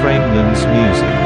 Trainman's music.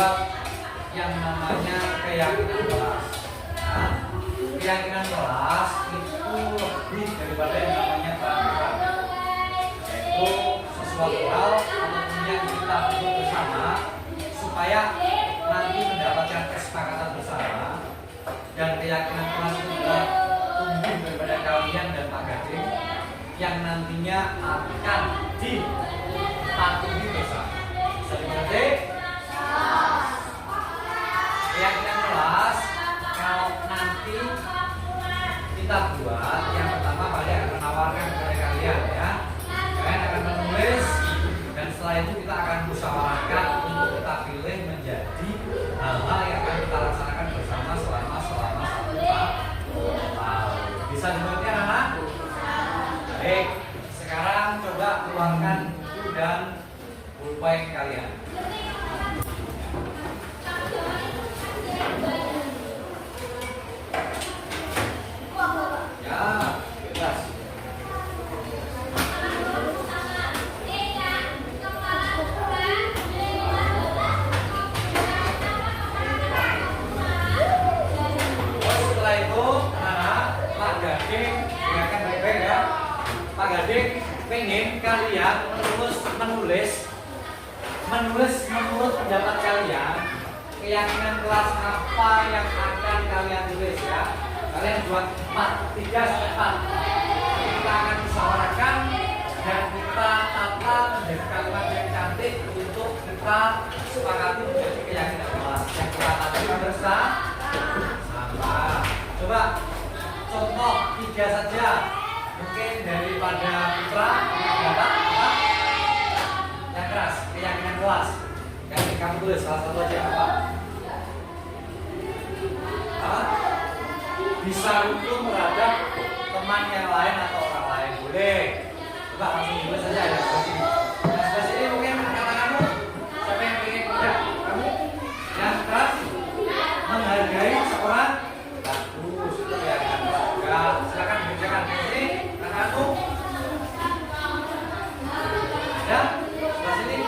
buat yang namanya keyakinan kelas. Nah, keyakinan kelas itu lebih daripada yang namanya peraturan, yaitu sesuatu hal ataupun yang kita buat bersama supaya nanti mendapatkan kesepakatan bersama. Dan keyakinan kelas itu adalah tumbuh daripada kalian dan Pak Gading yang nantinya akan dipatuhi bersama. Bisa dimengerti? Keyakinan kelas kalau nanti kita buat, yang pertama Pak akan menawarkan kepada kalian ya. Kalian akan menulis dan setelah itu kita akan musyawarahkan untuk kita pilih menjadi hal-hal yang akan kita laksanakan bersama selama 1 tahun. Bisa dimengerti anak-anak? Baik, sekarang coba keluarkan buku dan pulpen kalian. Ya, bebas. Setelah itu, anak-anak, Pak Gading dengarkan baik-baik ya. Pak Gading pengen kalian menulis menurut pendapat kalian keyakinan kelas apa yang akan kalian tulis ya. Kalian buat 3 sampai 4. Kita akan musyawarahkan dan kita tata menjadi kalimat yang cantik untuk kita sepakati menjadi keyakinan kelas. Yang kita tadi bersama. Coba contoh 3 saja. Mungkin daripada Putra berapa? Yang keras, keyakinan kelas. Kamu tulis salah satu aja apa? Bisa rukun terhadap teman yang lain atau orang lain, boleh. Coba langsung tulis saja ya. Nah, sebelah sini mungkin kata-katamu. Siapa yang ingin ya? Kamu yang keras menghargai seorang. Bagus, itu ya kan. Ya, silakan kerjakan di sini. Kata-katamu. Ada? Sebelah sini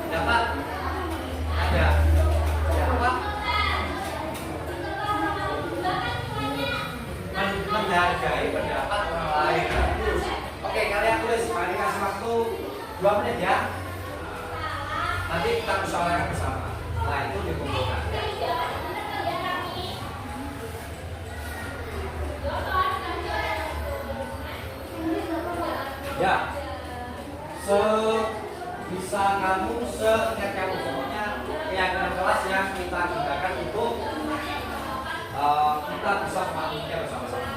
dapat. Ada. Ada apa? Menghargai pendapat orang lain. Oke, kalian tulis. Kalian kasih waktu 2 menit ya. Nanti kita musyawarahkan bersama. Setelah itu dikumpulkan. Ya. Sebisa kamu, seingat kamu, pokoknya keyakinan kelas yang kita gunakan untuk kita bisa memahaminya bersama-sama.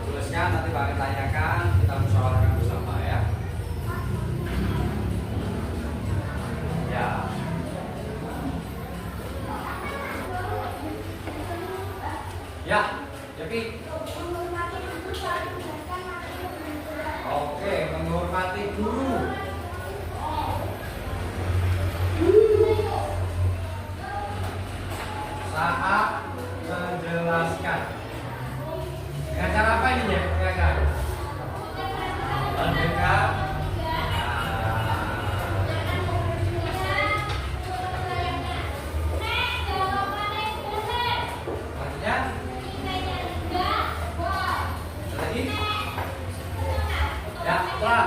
Tuliskan, nanti Pak tanyakan, kita musyawarahkan bersama ya. Ya. Ya, jadi oke, menghormati guru. Saat menjelaskan. Dengan cara apa ini ya? Mendekat. Lagi? Ya, setelah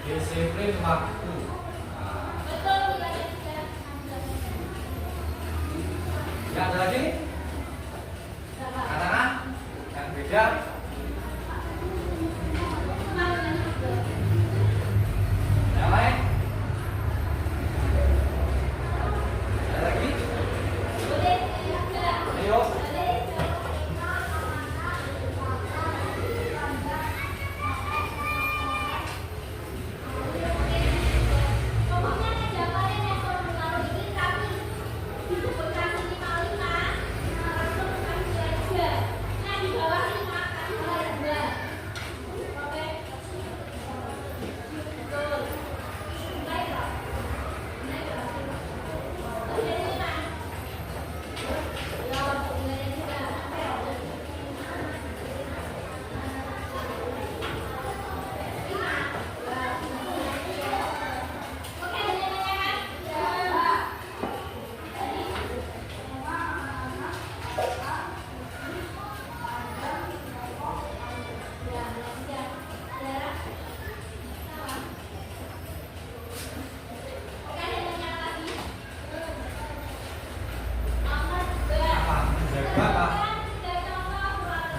disiplin waktu. Ya, ada lagi? Katakan yang beda. Yang lain? Ada lagi? Ayo.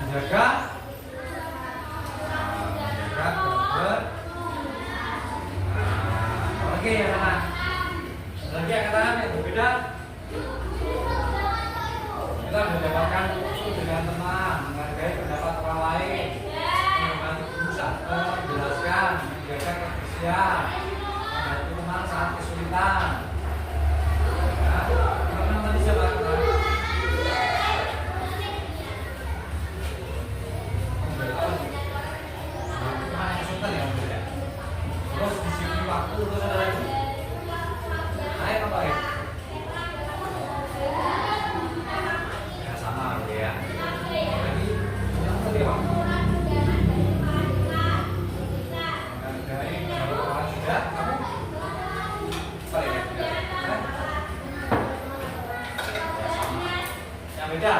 Menjaga keber oke ya teman lagi yang katakan yang berbeda kita mendapatkan waktu dengan teman menghargai pendapat orang lain membantu berusaha menjelaskan menjaga kebersihan membantu teman saat kesulitan ya teman tadi siapa terus disiplin waktu terus ada lagi naik apa ya? Ya sama ya. Jadi yang tadi waktu. Dari kalau orang sudah kamu apa ya? Yang beda.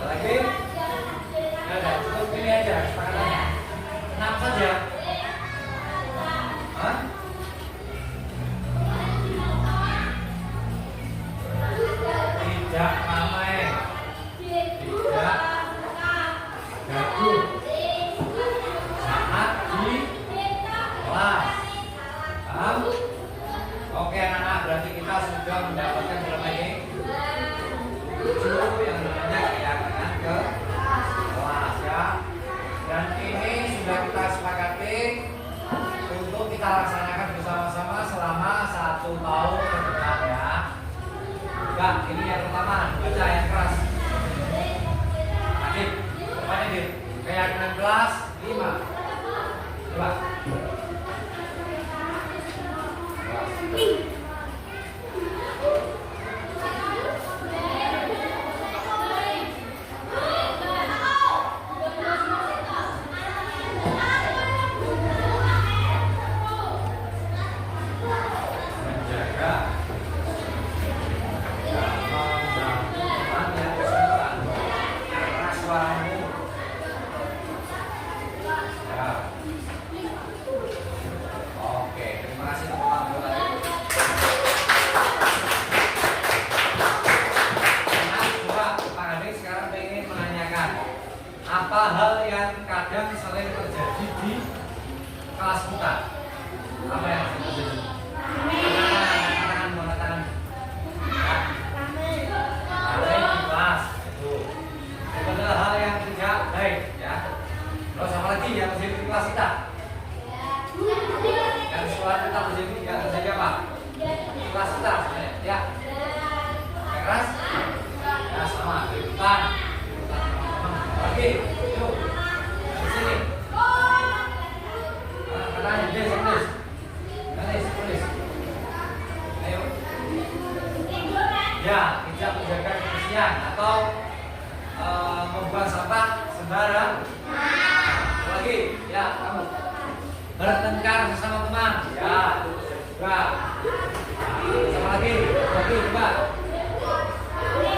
Lagi? Ya udah cukup ini aja kesepakatannya. 6 saja. Hah? Tidak ramai, tidak gaduh saat di kelas. Paham? Oke anak-anak, berarti kita sudah mendapatkan berapa ini? 7 yang namanya keyakinan ke kelas ya. Dan ini sudah kita sepakati untuk kita laksanakan bersama-sama selama 1 tahun ke depan ya. Enggak, ini yang pertama, baca yang keras. Adit, depan Adit. Keyakinan kelas 5. Coba. Apa hal yang kadang sering terjadi di kelas kita? Apa yang sering terjadi? Mengatakan ya. Rame di kelas itu adalah hal yang tidak baik ya. Terus apa lagi yang terjadi di kelas kita? Yang sekolah kita terjadi nggak terjadi apa? Di kelas kita ya. Keras? Ya sama di depan. Oke, yuk, di sini. Katanya tulis. Ayo. Ya, tidak menjaga kebersihan atau membuang sampah sembarang. Lagi, ya kamu bertengkar bersama teman. Ya, juga. Sama lagi, coba.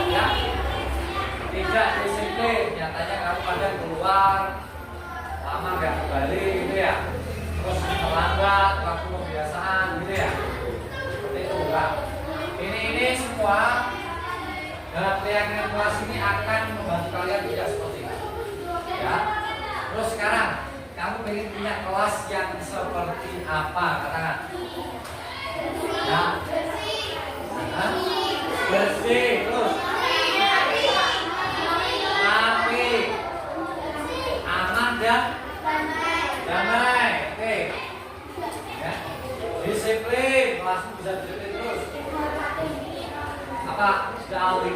Ya. Tidak disiplin, nyatanya kamu kadang keluar lama nggak kembali gitu ya. Terus pengen punya kelas yang seperti apa? Katakan. Ya. Hah? Bersih, terus rapi, aman dan damai. Oke. Ya. Disiplin, kelasmu bisa disiplin terus. Apa? Sudah ahli.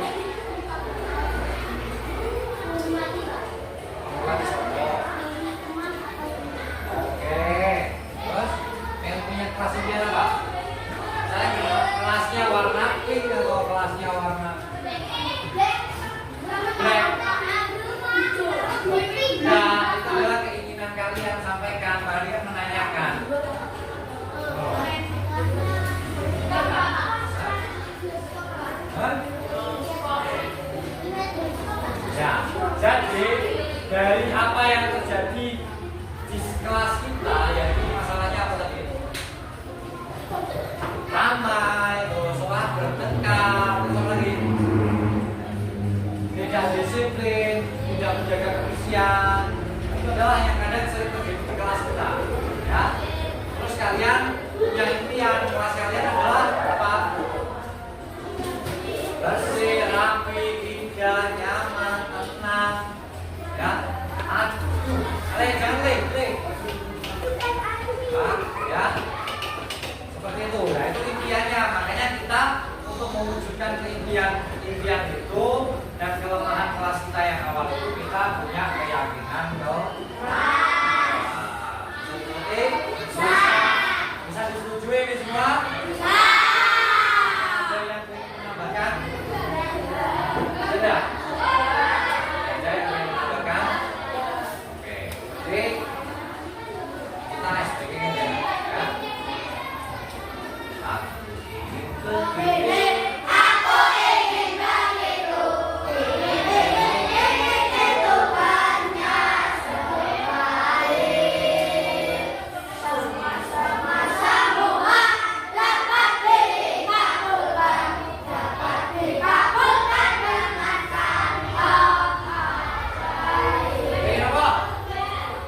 Oke. Terus yang punya kelas ini apa? Saya kelasnya warna pink atau kelasnya warna black? Nah, itu adalah keinginan kalian, sampaikan. Kalian menanyakan. Ya, jadi dari apa yang terjadi di kelas kita, yaitu masalahnya apa tadi? Ramai, sholat bertengkar, terus lagi tidak disiplin, tidak menjaga kebersihan. Itu adalah yang kadang sering terjadi di kelas kita. Ya, terus kalian yang impian kelas kalian adalah apa? Bersih, rapi, indah, nyaman, tenang. Ya, aduh, jangan leh. Ya, seperti itu. Nah, itu impiannya. Makanya kita untuk mewujudkan impian itu dan kelemahan kelas kita yang awal itu, kita punya keyakinan seperti bisa disetujui ini semua. Ada yang ingin menambahkan? Ada? Ada yang ingin menambahkan? Oke, jadi kita SPG aja ya.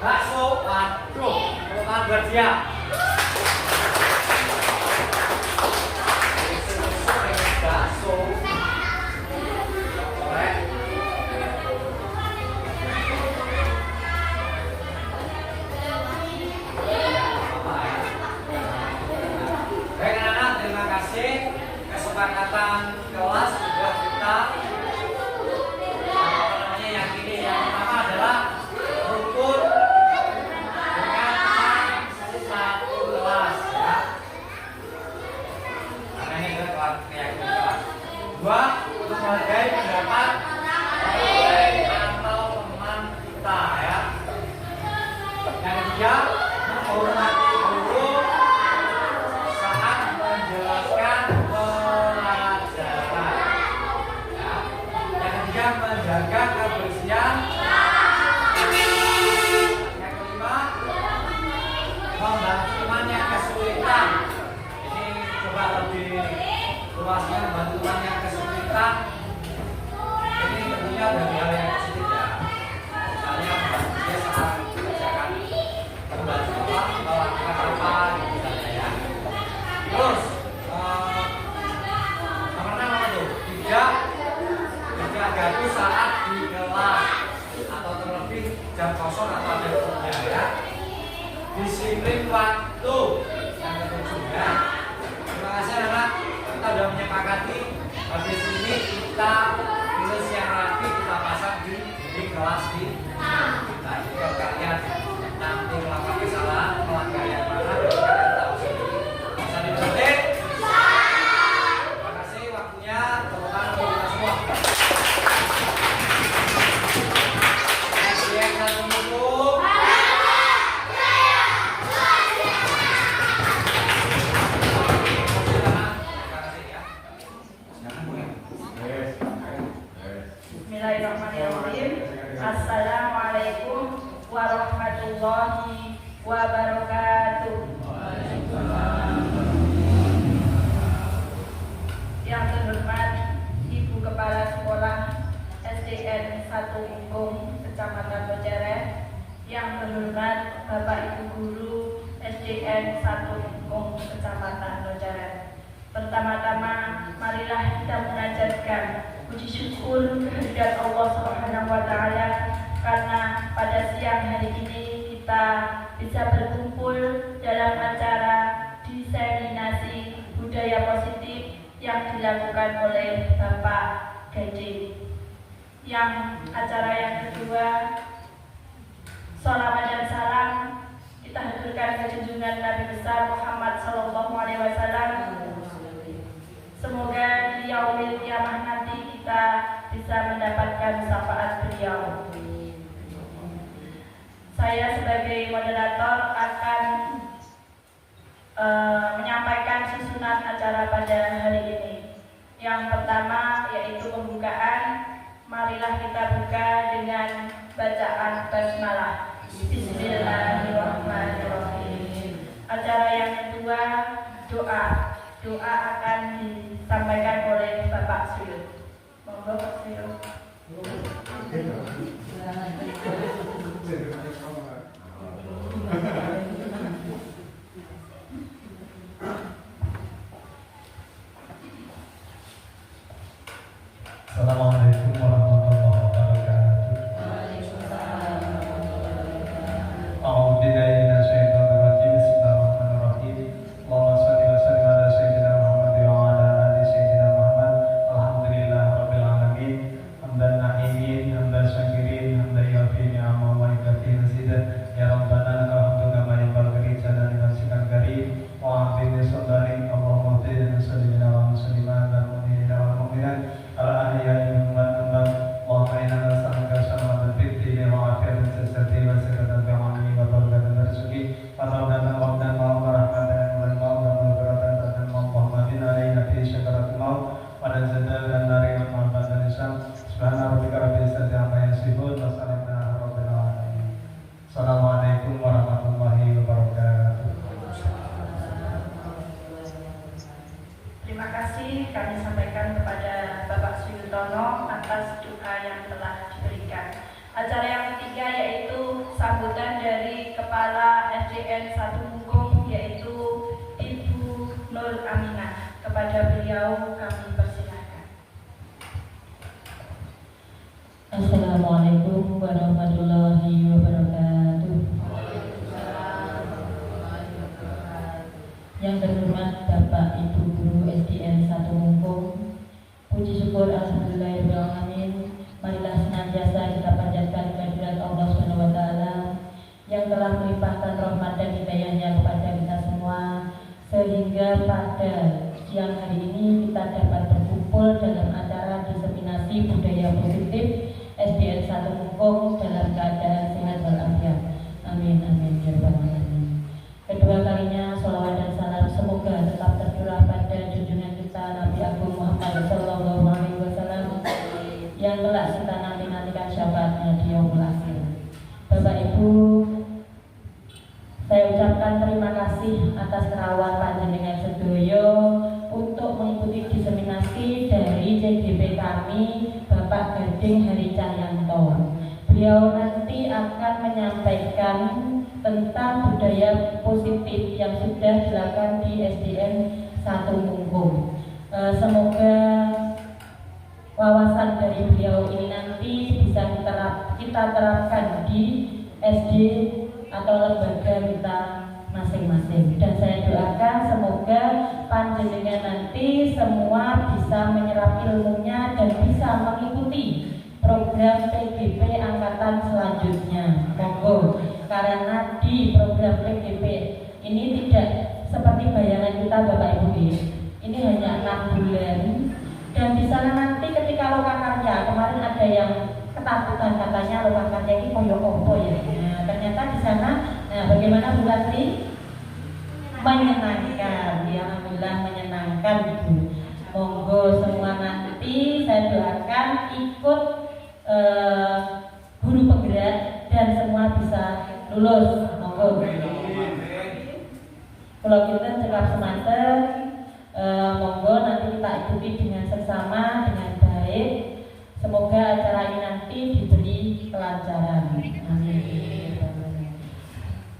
Bakso, waduh, kelemahan buat dia. Bakso, korek. Baik anak-anak, terima kasih. Kesepakatan kelas sudah kita yakini. Yang pertama adalah rukun satu kelas ya. Karena ini adalah keyakinan kelas. Dua, untuk menghargai pendapat atau teman kita ya. Yang ketiga, menghormati guru saat menjelaskan pelajaran ya. Yang ketiga, menjaga kebersihan. Yang kelima, membantu teman yang kesulitan. Ini coba lebih luasnya, membantu teman yang kesulitan. Ini tentunya dari hal yang positif ya. Misalnya membantu dia saat mengerjakan tugas apa, melakukan apa gitu misalnya ya. Terus nomor 6 apa tuh? Tidak gaduh saat di kelas atau terlebih jam kosong atau ada gurunya ya. Disiplin waktu. Yang ketujuh ya. Terima kasih anak. Kita sudah menyepakati habis ini kita tulis yang rapi kita pasang di kelas di kita. Jadi kalau kalian nanti melakukan kesalahan, melanggar yang mana, kalian tahu sendiri. Bisa dimengerti? Terima kasih waktunya. Tepuk tangan untuk kita semua. Yang satu dulu. Terima kasih ya. Jangan boleh. Bapak Ibu Guru SDN 1 Mungkung, Kecamatan Lojaran. Pertama-tama, marilah kita menajatkan puji syukur kehadirat Allah Subhanahu wa Ta'ala karena pada siang hari ini kita bisa berkumpul dalam acara diseminasi budaya positif yang dilakukan oleh Bapak Gading. Yang acara yang kedua, sholawat dan salam kita haturkan ke junjungan Nabi besar Muhammad Sallallahu Alaihi Wasallam. Semoga di yaumil kiamah nanti kita bisa mendapatkan syafaat beliau. Saya sebagai moderator akan menyampaikan susunan acara pada hari ini. Yang pertama yaitu pembukaan. Marilah kita buka dengan bacaan basmalah. Bismillahirrahmanirrahim. Acara yang kedua, doa. Doa akan disampaikan oleh Bapak Suyud. Monggo Pak Suyud. Assalamualaikum warahmatullahi wabarakatuh. A'udzubillahi minasyaitonir rajim. Bismillahirrahmanirrahim. Allahumma shalli wa sallim ala sayyidina Muhammad wa ala ali sayyidina Muhammad. Alhamdulillahirabbil alamin. Hamdan na'imin, hamdan syakirin, hamdan yafi ni'amahu wa yakfi mazidah. Ya Rabbana lakal hamdu kama yanbaghi li jalali wajhikal karim. Wa a'tini sadari Allahumma a'tini muslimina wa muslimat wal mu'minina wal mu'minat. Al-ahya'i wal amwat. Allahumma inna nas'aluka salamatal fitri wa afiyatal jasadi wa sihhatal badani wa barakatan rizqi wa rawdatan wa'dan wa rahmatan wal maut wa maghfiratan ba'dal maut. Allahumma bin alaina fi syakaratil maut wa najatan dan nari wa ma'batan isam. Subhana rabbika rabbil izzati amma yasifun wa salamun ala rabbil alamin. Assalamualaikum warahmatullahi wabarakatuh. Terima kasih kami sampaikan kepada Bapak Suyutono atas doa yang telah diberikan. Acara yang ketiga yaitu sambutan dari Kepala SDN 1 Mungkung yaitu Ibu Nur Aminah. Kepada beliau kami persilakan. Assalamualaikum warahmatullahi wabarakatuh. Yang terhormat Bapak Ibu Guru SDN 1 Mungkung, puji syukur alhamdulillahirrahmanirrahim. Marilah senantiasa kita panjatkan kehadirat Allah Subhanahu wa Ta'ala yang telah melimpahkan rahmat dan hidayahnya kepada kita semua, sehingga pada siang hari ini kita dapat berkumpul dalam acara diseminasi budaya positif SDN 1 Mungkung dalam keadaan sehat walafiat. Amin amin ya rabbal alamin. Kedua kalinya sholawat dan salam semoga tetap tercurah pada junjungan kita Nabi Agung Muhammad Sallallahu Alaihi Wasallam yang kelak kita nanti-nantikan syafaatnya di yaumul akhir. Bapak Ibu, saya ucapkan terima kasih atas kerawat panjenengan sedoyo untuk mengikuti diseminasi dari CGP kami Bapak Gading Hari Cahyanto. Beliau nanti akan menyampaikan tentang budaya positif yang sudah dilakukan di SDN 1 Mungkung. Semoga wawasan dari beliau ini nanti bisa kita terapkan di SD atau lembaga kita masing-masing. Dan saya doakan semoga panjenengan nanti semua bisa menyerap ilmunya dan bisa mengikuti program PGP angkatan selanjutnya. Monggo, karena di program PGP ini tidak seperti bayangan kita Bapak Ibu. Ini hanya 6 bulan dan di sana nanti ketika lokakarya kemarin ada yang ketakutan katanya lokakarya ini koyo opo ya. Nah, ternyata di sana bagaimana Bu Latri? Menyenangkan, ya alhamdulillah menyenangkan Ibu. Monggo semua nanti saya doakan ikut guru penggerak dan semua bisa lulus. Monggo. Kalau kita cekap semanten, monggo nanti kita ikuti dengan seksama, dengan baik. Semoga acara ini nanti diberi kelancaran. Amin.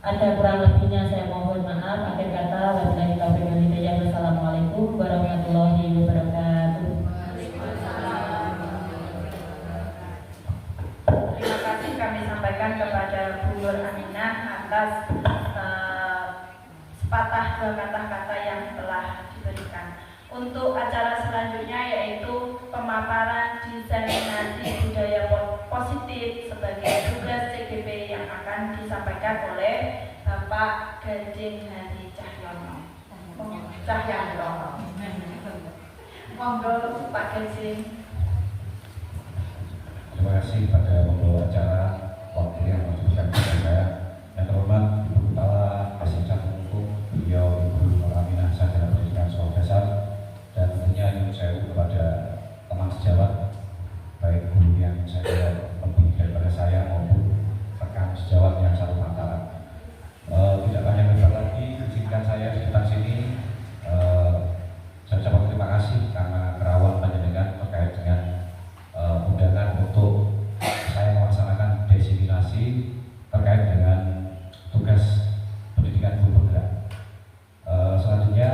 Ada ada kurang lebihnya saya mohon maaf. Akhir kata, wabillahi taufiq wal hidayah. Wassalamualaikum warahmatullahi wabarakatuh. Terima kasih kami sampaikan kepada Bu Nur Aminah atas sepatah dua kata-kata yang telah diberikan. Untuk acara selanjutnya yaitu pemaparan diseminasi budaya positif sebagai tugas CGP yang akan disampaikan oleh Bapak Gading Hadi Cahyono. Monggo Pak Gading. Terima kasih pada pembawa acara wakil yang memberikan kepada saya. Yang terhormat Ibu Kepala Presiden Hukum, beliau Ibu Nur Aminah Sarjana Pendidikan Sekolah Dasar, dan tentunya nyuwun sewu kepada teman sejawat, baik guru yang saya lebih daripada saya maupun rekan sejawat yang satu pantaran. Tidak banyak lebar lagi, izinkan saya di depan sini saya ucapkan terima kasih karena kerawang panjenengan terkait dengan undangan untuk saya melaksanakan diseminasi terkait dengan tugas pendidikan guru bergerak. Selanjutnya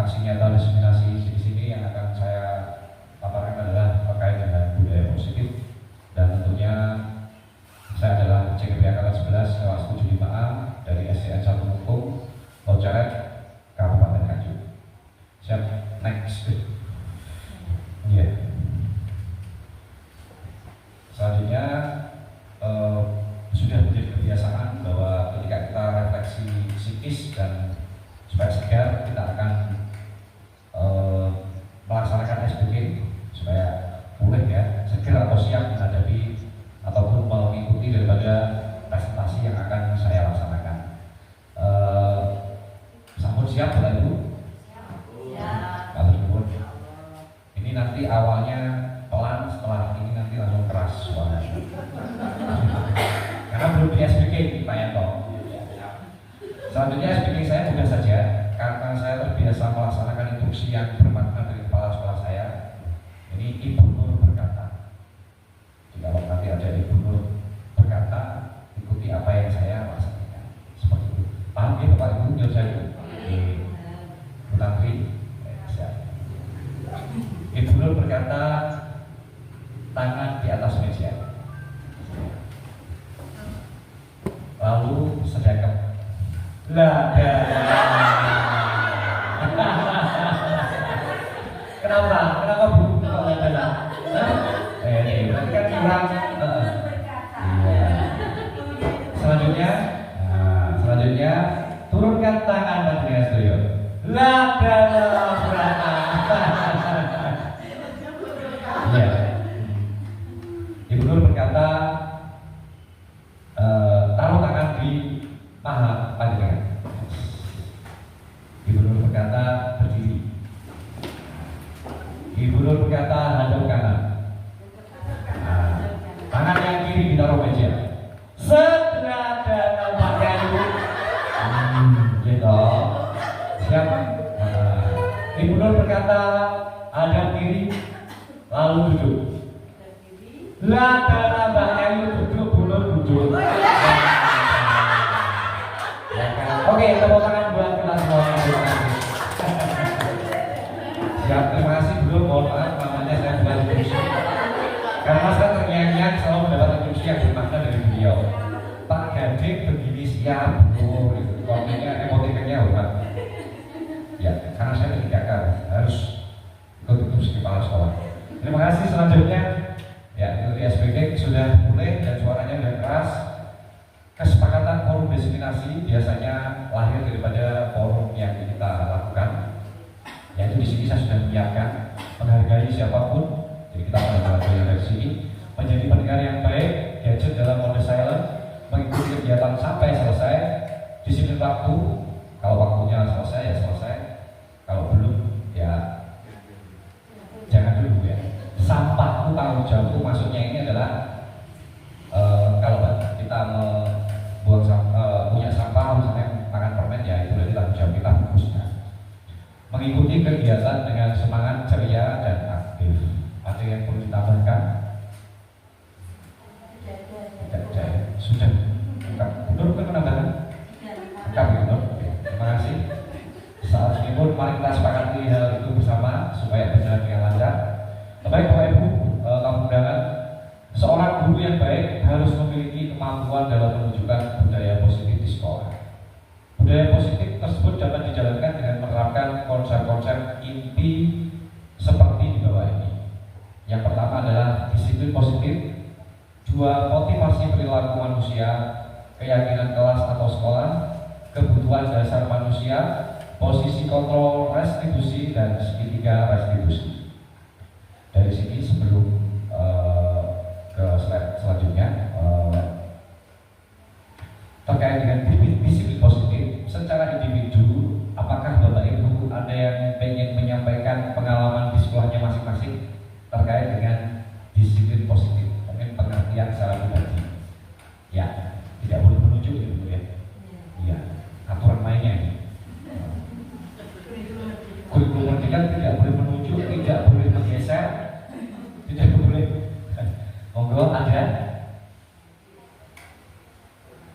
aksi nyata diseminasi di sini yang akan saya paparkan adalah terkait dengan budaya positif, dan tentunya saya adalah CGP Angkatan 11 kelas 75A dari SDN 1 Hukum Locaret, Kabupaten Nganjuk. Siap, next. Iya. Selanjutnya sudah menjadi kebiasaan bahwa ketika kita refleksi psikis dan supaya segar, kita akan melaksanakan SBG supaya pulih ya, segar atau siap menghadapi ataupun mengikuti daripada presentasi yang akan saya laksanakan. Sambut siap Bapak Ibu? Bapak Ibu. Ini nanti awalnya pelan, setelah ini nanti langsung keras suaranya. Karena belum di SBG Pak Yanto. Selanjutnya SBG saya mudah saja, karena saya terbiasa melaksanakan instruksi yang bermakna dari kepala sekolah saya. Ini Ibu Nur berkata. Jika nanti ada Ibu Nur berkata, ikuti apa yang saya laksanakan. Seperti itu. Paham ya Bapak Ibu? Jawab saya dulu. Bu Tantri. Ibu Nur berkata, tangan di atas meja. Lalu sedekap. Lah, kenapa Bu? Kok ada? Ini kan kurang. Selanjutnya turunkan tangan dengan serius. Lah, ya. Ibu Nur berkata, taruh tangan di paha panjenengan. Ibu Nur berkata, berdiri. Ibu Nur berkata, hadap kanan. Tangan yang kiri ditaruh meja. Sederhana pakai Ibu. Gitu. Siap. Ibu Nur berkata, hadap kiri, lalu duduk. Lah, darah Mbak Ayu duduk, Bu Nur duduk. Oke, tepuk tangan buat kelas semuanya. Siap, terima kasih Bu Nur. Mohon maaf, namanya saya buat instruksi. Karena saya terngiang-ngiang selalu mendapat instruksi yang bermakna dari beliau. Pak Gading begini siap, Bu. Komennya, emotikannya hormat. Ya, karena saya tidak harus ikut instruksi kepala sekolah. Terima kasih. Selanjutnya, ya, itu SPG sudah mulai dan suaranya sudah keras. Kesepakatan forum diseminasi biasanya lahir daripada forum yang kita lakukan, yaitu di sini saya sudah menyiapkan menghargai siapapun. Jadi kita akan melakukan dari sini menjadi pendengar yang baik, gadget dalam mode silent, mengikuti kegiatan sampai selesai, disiplin waktu. Kalau waktunya selesai ya selesai, kalau belum ya jangan dulu ya. Sampahku tanggung jawabku, maksudnya ini adalah kalau kita punya sampah misalnya makan permen, ya itu berarti tanggung jawab kita khususnya. Mengikuti kegiatan dengan semangat, ceria dan aktif. Ada yang perlu ditambahkan? Tidak ada. Sudah. Bukan. Menurut menambahkan mari kita sepakati hal itu bersama supaya berjalan dengan lancar. Baik Bapak Ibu, tamu undangan, seorang guru yang baik harus memiliki kemampuan dalam menunjukkan budaya positif di sekolah. Budaya positif tersebut dapat dijalankan dengan menerapkan konsep-konsep inti seperti di bawah ini. Yang pertama adalah disiplin positif, 2. Motivasi perilaku manusia, keyakinan kelas atau sekolah, kebutuhan dasar manusia, posisi kontrol restribusi, dan segitiga restribusi. Dari sini sebelum ke slide selanjutnya, terkait dengan disiplin positif secara individu, apakah Bapak Ibu ada yang ingin menyampaikan pengalaman di sekolahnya masing-masing terkait dengan disiplin positif, mungkin pengertian secara pribadi? Ya, tidak boleh menunjuk ya Bu ya. Iya, aturan mainnya ini. Kurikulum pendidikan tidak boleh menunjuk, tidak boleh menggeser, tidak boleh. Monggo ada.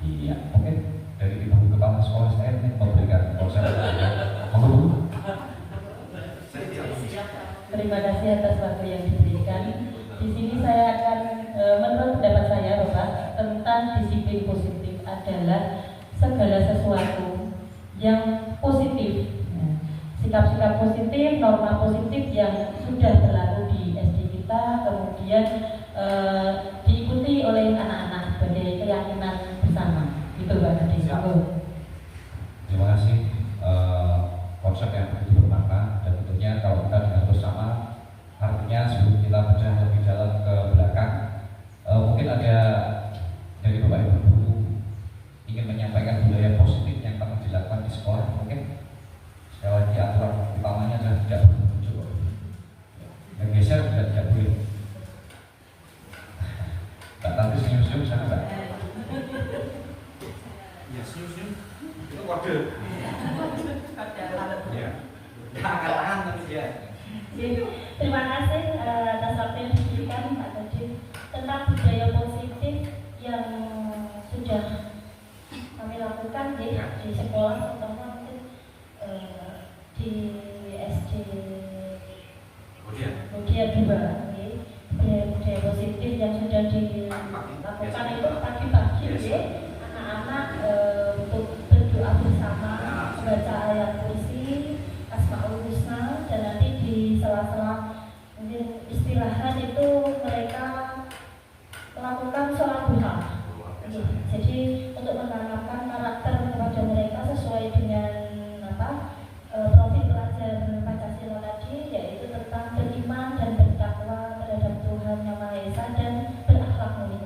Iya, mungkin dari Ibu Kepala Sekolah saya memberikan konsep. Monggo Bu. Terima kasih atas waktu yang diberikan. Di sini saya akan menurut pendapat saya Bapak tentang disiplin positif adalah segala sesuatu yang positif, sikap-sikap positif, norma positif yang sudah berlaku di SD kita, kemudian diikuti oleh anak-anak sebagai keyakinan bersama. Itu Pak Hadi. Terima kasih, konsep yang begitu bermakna, dan tentunya kalau kita dengar bersama, artinya sebelum kita bedah lebih dalam ke belakang, mungkin ada dari Bapak Ibu guru ingin menyampaikan budaya positif yang pernah dilakukan di sekolah. Mungkin sekali lagi aturan utamanya adalah tidak boleh menunjuk, yang geser juga tidak boleh. Mbak Tanti senyum-senyum sana Mbak. Ya, senyum-senyum. Itu kode. Ya. Angkat tangan tapi ya. Terima kasih atas waktu yang diberikan Pak Tadi tentang budaya positif yang sudah kami lakukan di sekolah, terutama mungkin di SD kemudian 2 budaya positif yang sudah dilakukan itu pagi-pagi anak-anak untuk berdoa bersama, membaca ayat kursi, Asmaul Husna, dan nanti di sela-sela mungkin istirahat itu mereka melakukan sholat duha. Jadi untuk menanamkan karakter kepada mereka sesuai dengan profil pelajar Pancasila tadi, yaitu tentang beriman dan bertakwa terhadap Tuhan Yang Maha Esa dan berakhlak mulia.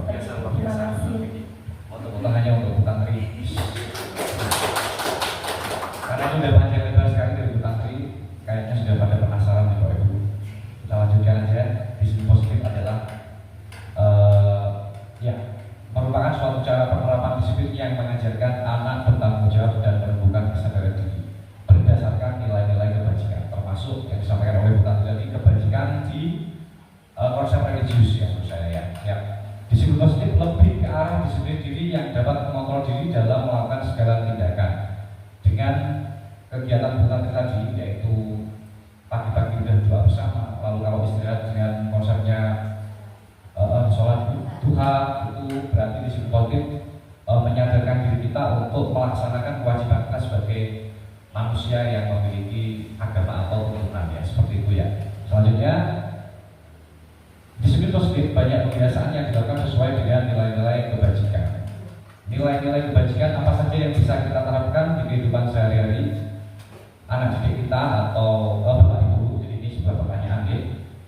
Terima kasih. Untuk hanya untuk Bu Tantri. Karena sudah panjang lebar sekali dari Bu Tantri, kayaknya sudah pada penasaran nih Bapak Ibu. Kita lanjutkan aja. Disiplin positif adalah merupakan suatu cara penerapan disiplin yang mengajarkan anak bertanggung jawab dan menumbuhkan kesadaran diri berdasarkan nilai-nilai kebajikan, termasuk yang disampaikan oleh Bu Tantri tadi, kebajikan di konsep religius ya menurut saya ya. Disiplin positif lebih ke arah disiplin diri yang dapat mengontrol diri dalam melakukan segala tindakan. Dengan kegiatan Bu Tantri tadi, yaitu pagi-pagi udah doa bersama, lalu kalau istirahat dengan konsepnya sholat duha, itu berarti disiplin positif menyadarkan diri kita untuk melaksanakan kewajiban kita sebagai manusia yang memiliki agama atau keturunan ya, seperti itu ya. Selanjutnya, disiplin positif banyak kebiasaan yang dilakukan sesuai dengan nilai-nilai kebajikan. Nilai-nilai kebajikan apa saja yang bisa kita terapkan di kehidupan sehari-hari anak didik kita atau Bapak Ibu? Jadi ini sebuah pertanyaan ya.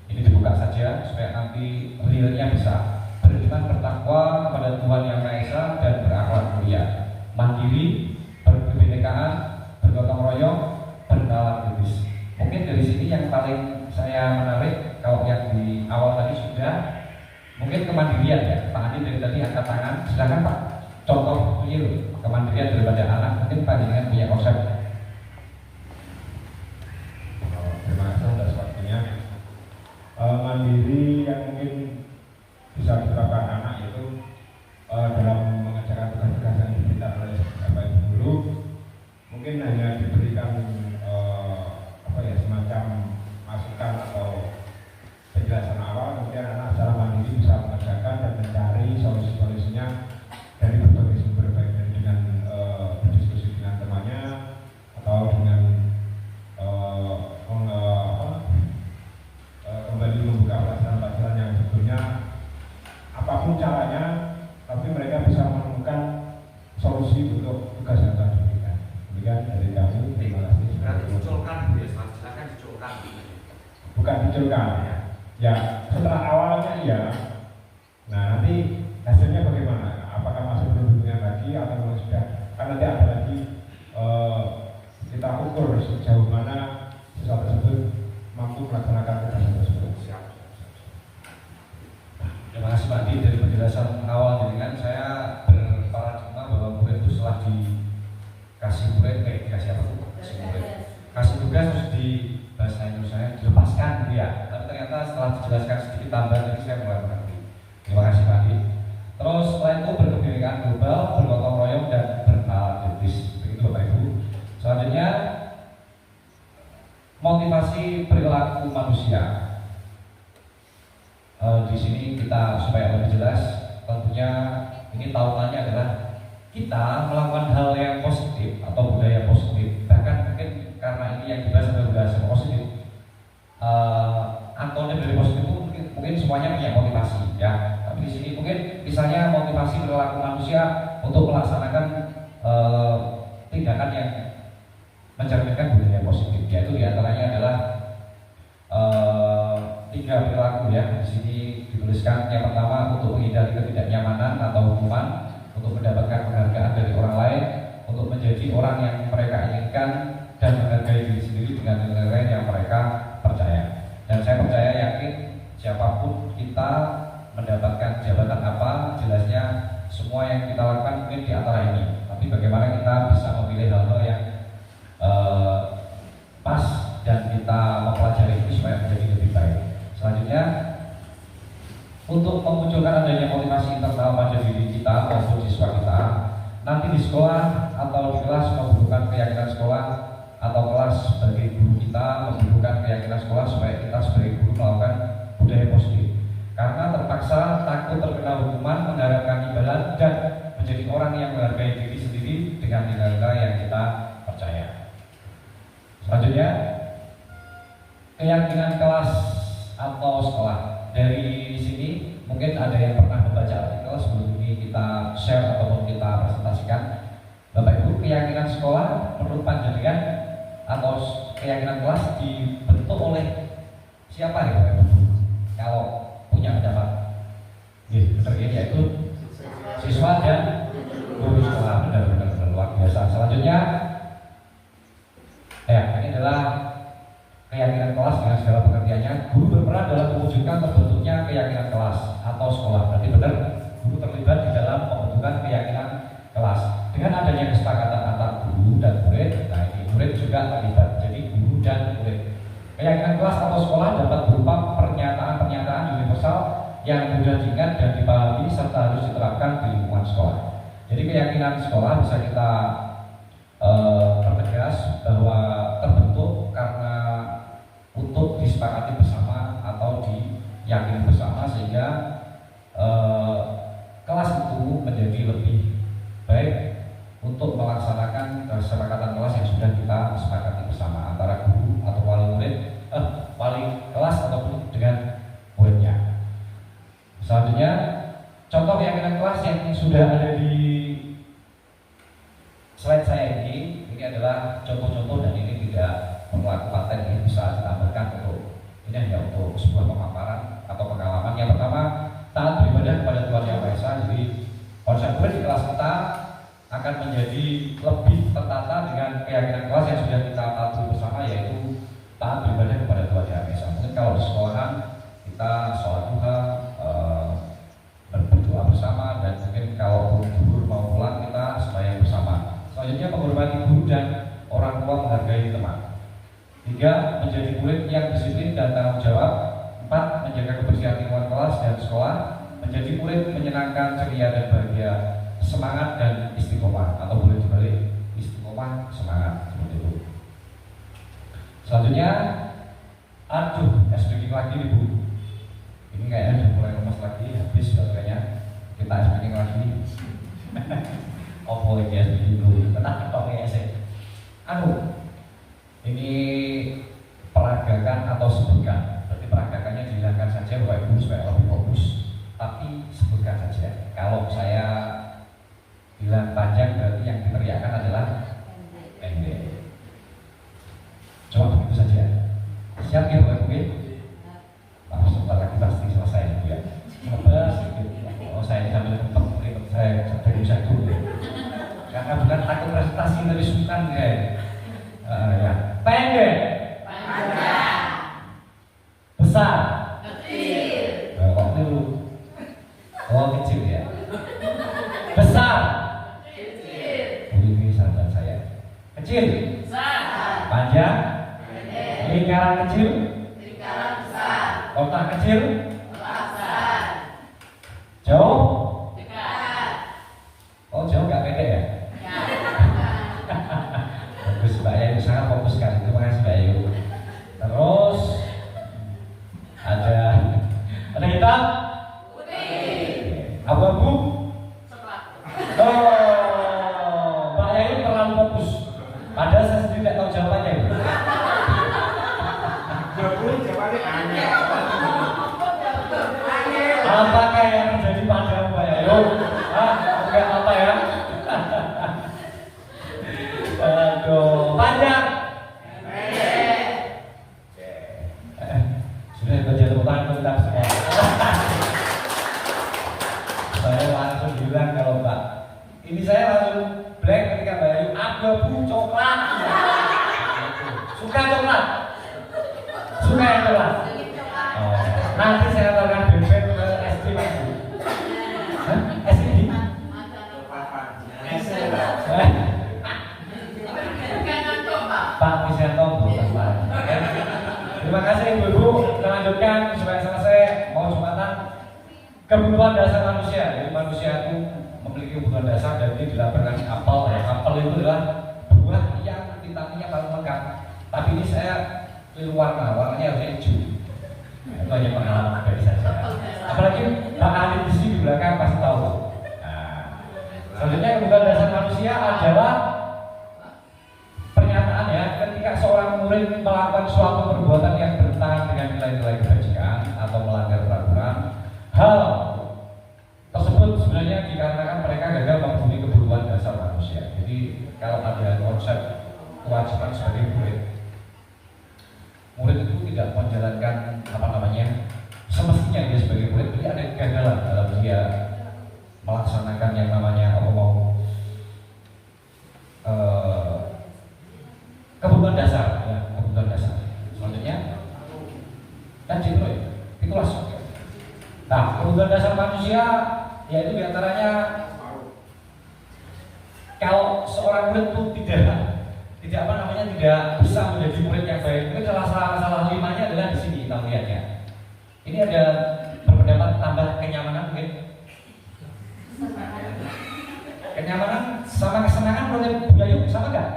Ini dibuka saja supaya nanti realnya bisa beriman, bertakwa kepada Tuhan Yang Maha Esa dan berakhlak mulia, mandiri, berkebinekaan, bergotong royong, bernalar lurus. Mungkin dari sini yang paling saya menarik, kalau yang di awal tadi sudah mungkin kemandirian ya. Pak Andi dari tadi angkat tangan, silakan Pak. Contoh real kemandirian daripada anak, mungkin Pak dengan punya konsep. Terima kasih atas waktunya. Mandiri yang mungkin bisa diterapkan anak itu dalam mengerjakan tugas-tugas yang diberikan oleh Bapak Ibu guru, mungkin hanya diberikan munculkan. Ya, setelah awalnya iya. Nah, nanti hasilnya bagaimana? Apakah masih berhubungan lagi atau memang sudah? Karena nanti ada lagi kita ukur sejauh mana siswa tersebut mampu melaksanakan kegiatan tersebut. Terima kasih Pak Di, dari penjelasan awal dengan saya berparadigma bahwa murid itu setelah dikasih dikasih apa tuh? Kasih tugas terus di bahasa Indonesia dilepaskan gitu ya. Tapi ternyata setelah dijelaskan sedikit tambah tadi saya mulai mengerti. Terima kasih Pak Di. Terus setelah itu berkebinekaan global, bergotong royong dan bernalar etis. Begitu Bapak Ibu. Selanjutnya motivasi perilaku manusia. Di sini kita supaya lebih jelas, tentunya ini tahuannya adalah kita melakukan hal yang positif atau budaya positif. Bahkan mungkin karena ini yang dibahas adalah budaya positif. Antonim dari positif itu mungkin semuanya punya motivasi, ya. Tapi di sini mungkin misalnya motivasi perilaku manusia untuk melaksanakan tindakan yang mencerminkan budaya positif, yaitu diantaranya adalah 3 perilaku ya. Di sini dituliskan yang pertama untuk menghindari ketidaknyamanan atau hukuman, untuk mendapatkan penghargaan dari orang lain, untuk menjadi orang yang mereka inginkan, dan menghargai diri sendiri dengan nilai-nilai yang mereka percaya. Dan saya percaya yakin siapapun kita mendapatkan jabatan apa, jelasnya semua yang kita lakukan mungkin di antara ini. Tapi bagaimana kita bisa memilih hal-hal yang pas dan kita mempelajari itu supaya menjadi lebih baik. Selanjutnya, untuk memunculkan adanya motivasi internal pada diri kita maupun siswa kita, nanti di sekolah atau di kelas membutuhkan keyakinan sekolah atau kelas sebagai guru kita membutuhkan keyakinan sekolah supaya kita sebagai guru melakukan budaya positif. Karena terpaksa takut terkena hukuman, mengharapkan imbalan, dan menjadi orang yang menghargai diri sendiri dengan nilai-nilai yang kita percaya. Selanjutnya, keyakinan kelas atau sekolah. Dari sini mungkin ada yang pernah membaca artikel sebelum ini kita share ataupun kita presentasikan. Bapak Ibu, keyakinan sekolah menurut panjenengan atau keyakinan kelas dibentuk oleh siapa ya Bapak Ibu? Kalau punya pendapat, benar ya, yaitu siswa dan guru sekolah. Benar luar biasa. Selanjutnya, ini adalah keyakinan kelas dengan segala pengertiannya. Guru berperan dalam mewujudkan terbentuknya keyakinan kelas atau sekolah. Berarti benar, guru terlibat di dalam pembentukan keyakinan kelas. Dengan adanya kesepakatan antar guru dan murid, nah ini murid juga terlibat. Jadi guru dan murid. Keyakinan kelas atau sekolah dapat berupa pernyataan-pernyataan universal yang mudah diingat dan dipahami serta harus diterapkan di lingkungan sekolah. Jadi keyakinan sekolah bisa kita pertegas bahwa terbentuk karena untuk disepakati bersama atau diyakini bersama sehingga kelas itu menjadi lebih baik untuk melaksanakan kesepakatan kelas yang sudah kita sepakati bersama antara guru atau wali kelas ataupun dengan muridnya. Selanjutnya, contoh keyakinan kelas yang sudah ada di slide saya ini adalah contoh-contoh dan ini tidak berlaku paten, ini bisa ditambahkan untuk ini hanya untuk sebuah pemaparan atau pengalaman. Yang pertama, taat beribadah kepada Tuhan Yang Maha Esa. Jadi konsep di kelas kita akan menjadi lebih tertata dengan keyakinan kelas yang sudah kita patuhi bersama, yaitu taat beribadah kepada Tuhan Yang Maha Esa. Mungkin kalau di sekolahan kita sholat duha, berdoa bersama, dan mungkin kalau guru mau pulang kita sembahyang bersama. Selanjutnya, menghormati guru dan orang tua, menghargai teman. 3. Menjadi murid yang disiplin dan tanggung jawab. 4. Menjaga kebersihan lingkungan kelas dan sekolah. Menjadi murid menyenangkan, ceria dan bahagia, semangat dan istiqomah, atau boleh dibalik, istiqomah, semangat, seperti itu. Selanjutnya, speaking lagi nih Bu. Ini kayaknya udah mulai lemas lagi, habis baterainya. Kita speaking lagi. Oh boleh ya speaking dulu. Tenang kok ya sih. Ini peragakan atau sebutkan. Berarti peragakannya dihilangkan saja Bapak Ibu supaya lebih fokus. Tapi sebutkan saja. Kalau saya bilang panjang berarti yang diteriakan adalah pendek. Cuma begitu saja. Siap ya Bapak Ibu? tapi sukan kayak. Ya. Pendek. Besar. Kok dulu? Oh kecil ya. Besar. Ini sahabat saya. Kecil. Panjang. Lingkaran kecil. Kotak kecil. Jauh. Oh jauh nggak pendek ya? Bagus Mbak Ayu, sangat fokus sekali. Terima kasih Mbak Ayu. Terus ada hitam. Abu-abu. Oh, Mbak Ayu terlalu fokus. Padahal saya sendiri tidak tahu jawabannya. Apakah yang terjadi pada Mbak Ayu? Enggak apa ya? Aduh, panjang. Sudah kerja tepuk tangan semua. Saya langsung bilang kalau Mbak, ini saya langsung black ketika Mbak Ayu abu-abu coklat. Suka coklat? Suka yang coklat? Oh, nanti saya akan bebek ke SD Pak. SD? Pak Wisanto bukan Pak. Terima kasih Ibu-ibu. Kita lanjutkan supaya selesai. Mau Jumatan. Kebutuhan dasar manusia. Jadi manusia itu memiliki kebutuhan dasar dan ini dilaporkan apel. Apel itu adalah buah yang vitaminnya paling lengkap. Tapi ini saya pilih warnanya harusnya hijau. Itu hanya pengalaman dari saya. Apalagi Pak Ali di sini di belakang pasti tahu. Selanjutnya kebutuhan dasar manusia adalah pernyataan ya, ketika seorang murid melakukan suatu perbuatan yang bertentangan dengan nilai-nilai kebajikan atau melanggar peraturan, hal tersebut sebenarnya dikarenakan mereka gagal memenuhi kebutuhan dasar manusia. Jadi kalau ada konsep kewajiban sebagai murid itu tidak menjalankan semestinya dia sebagai murid dia ada kegagalan dalam dia melaksanakan yang namanya kebutuhan dasar, ya, kebutuhan dasar. Selanjutnya, itulah. Nah, kebutuhan dasar manusia, yaitu diantaranya kalau seorang murid itu tidak bisa menjadi murid yang baik, itu salah limanya adalah di sini kita melihatnya. Ini ada berpendapat tambah kenyamanan mungkin. Kenyamanan sama kesenangan menurut Bu Ayu sama nggak?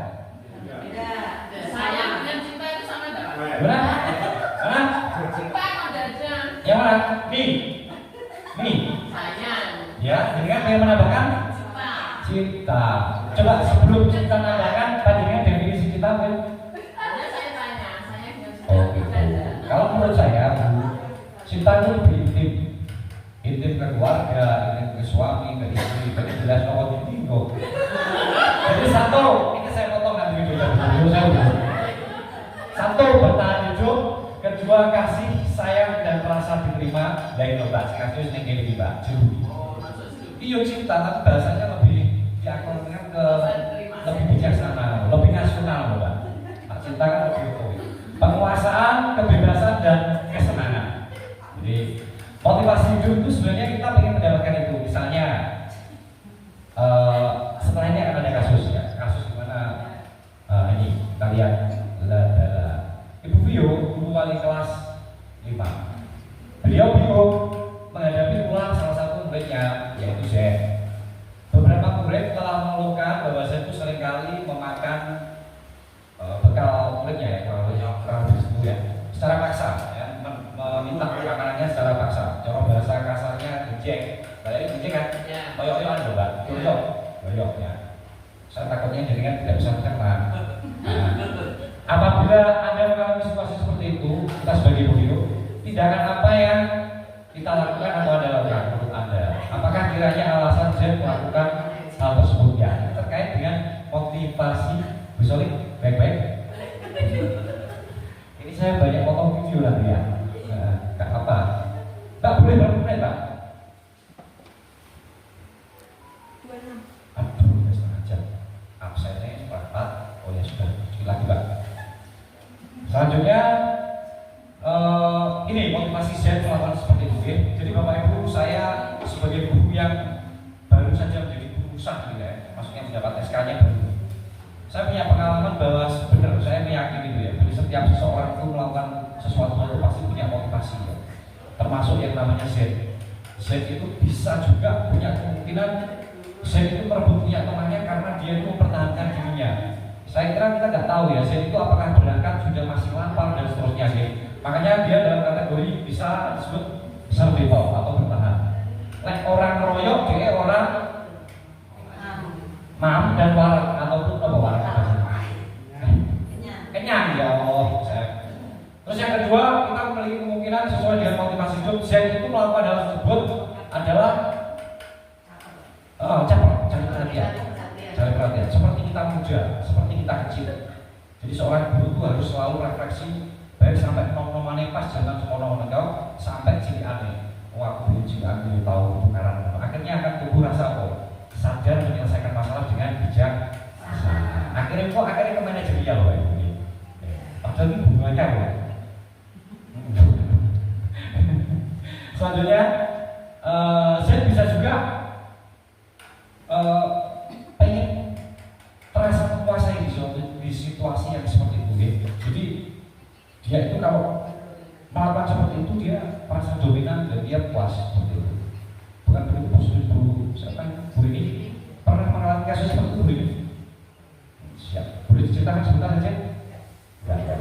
Sayang dan cinta itu sama nggak? Mana? Cinta sama dadah. Yang mana? Nih. Sayang. Ya, jadi kan yang menambahkan cinta. Coba sebelum cinta menambahkan, tadinya definisi cinta kan? Hanya saya tanya, sayang dan cinta. Oh gitu. Kalau menurut saya, cinta itu lebih intim ke keluarga, intim ke suami, ke istri, ke jelas nomor tinggi. Jadi satu, ini saya potong nanti videonya. Satu, bertahan hidup. Kedua, kasih sayang dan rasa diterima dari obat. Kasih yang ini Mbak. Iya cinta, tapi bahasanya lebih diakonkan ke lebih bijaksana, lebih nasional, Mbak. Cinta kan lebih penguasaan, kebebasan dan kesenangan. Jadi motivasi hidup itu sebenarnya kita ingin mendapatkan itu. Misalnya setelah ini akan ada kasus ya, kasus dimana ini kita lihat Ibu Vio, guru wali kelas 5. Beliau bingung menghadapi pula salah satu muridnya yaitu Z. Beberapa murid telah mengeluhkan bahwa Z itu seringkali memakan bekal muridnya ya, kurang lebih ya, secara paksa ya, meminta makanannya secara paksa. Cara bahasa kasarnya gejek. Kayak gejek kan? Koyok-koyokan loh, Mbak. Koyok ya. Saya takutnya jaringan tidak bisa mencerna. Apabila Anda mengalami situasi seperti itu, kita sebagai guru, tindakan apa yang kita lakukan atau Anda lakukan menurut Anda? Apakah kiranya alasan Z melakukan hal tersebut ya? Terkait dengan motivasi, Bu Solik, baik-baik. Ini saya banyak potong video nanti ya. Gak apa. Tak boleh berapa Pak? 26. Aduh, setengah jam. Absennya Pak. Selanjutnya ini motivasi saya melakukan seperti itu ya. Jadi Bapak Ibu, saya sebagai guru yang baru saja menjadi guru sah gitu ya, maksudnya mendapat SK-nya baru. Saya punya pengalaman bahwa benar, saya meyakini itu ya. Jadi setiap seseorang itu melakukan sesuatu itu pasti punya motivasi ya. Termasuk yang namanya Z. Z itu bisa juga punya kemungkinan Z itu merebut punya temannya karena dia itu mempertahankan dirinya. Saya kira kita nggak tahu ya, Z itu apakah berangkat sudah masih lapar dan seterusnya ya. Makanya dia dalam kategori bisa disebut survival atau bertahan. Orang ngeroyok, dia orang mam dan warak ataupun apa warak? Kenyang ya Allah. Terus yang kedua, kita memiliki kemungkinan sesuai dengan motivasi hidup. Z itu melakukan hal tersebut adalah cari perhatian. Seperti kita muda, seperti kita kecil. Jadi seorang guru itu harus selalu refleksi, baik sampai nomor-nomornya pas, jangan sekolah menengah sampai ciri aneh. Aku belum ciri aneh tahu tukaran. Akhirnya akan tumbuh rasa sadar menyelesaikan masalah dengan bijak. Akhirnya ke manajerial loh ini. Padahal ini hubungannya ya. Selanjutnya, saya bisa juga pengen terasa menguasai di situasi yang seperti itu ya. Jadi dia itu kalau melakukan seperti itu dia merasa dominan dan dia puas seperti itu. Bukan begitu positif Bu. Siapa Bu ini pernah mengalami kasus seperti itu Bu ini? Siap. Boleh diceritakan sebentar saja? Enggak.